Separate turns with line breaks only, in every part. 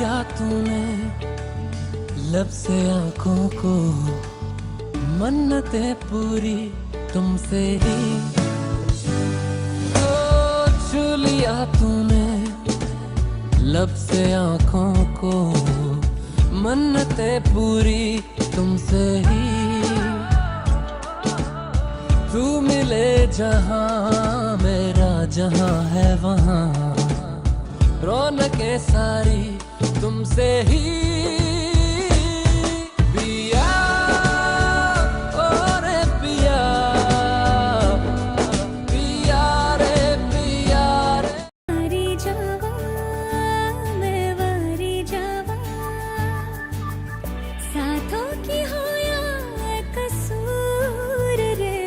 लिया तूने लब से आंखों को, मन्नतें पूरी तुमसे ही। ओ छू लिया तूने लब से आंखों को, मन्नतें पूरी तुमसे ही। तू मिले जहां मेरा जहां है वहां, रौनकें सारी तुमसे ही। पिया ओ रे पिया, पिया रे पिया रे।
वारी जावा मैं वारी जावा, साथों की हो या कसूर रे।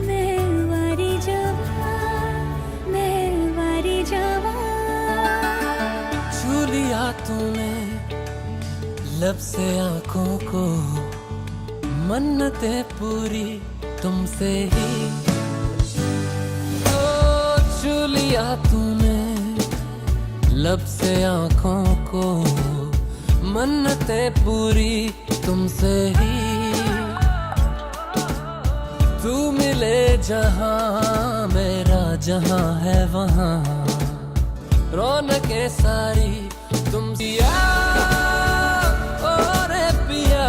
मैं वारी जावा मैं वारी जावा।
छू लिया तूने लब से आंखों को, मन्नतें पूरी तुमसे ही। ओ छू लिया तूने लब से आंखों को, मन्नतें पूरी तुमसे ही। तू मिले जहां मेरा जहां है वहां, रौनकें सारी तुम। पिया ओ रे पिया,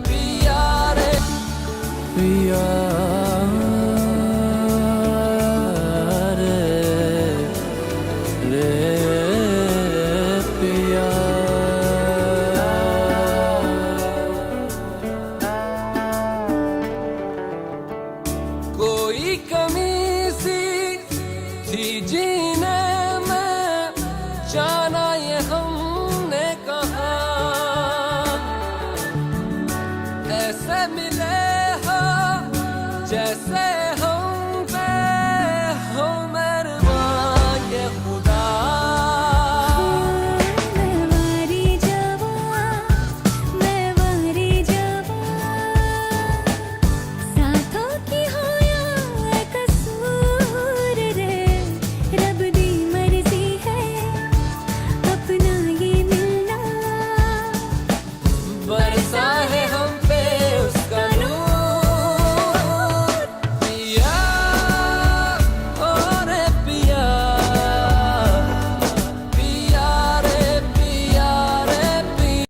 पिया रे पिया रे रे पिया। कोई कमी सी थी जी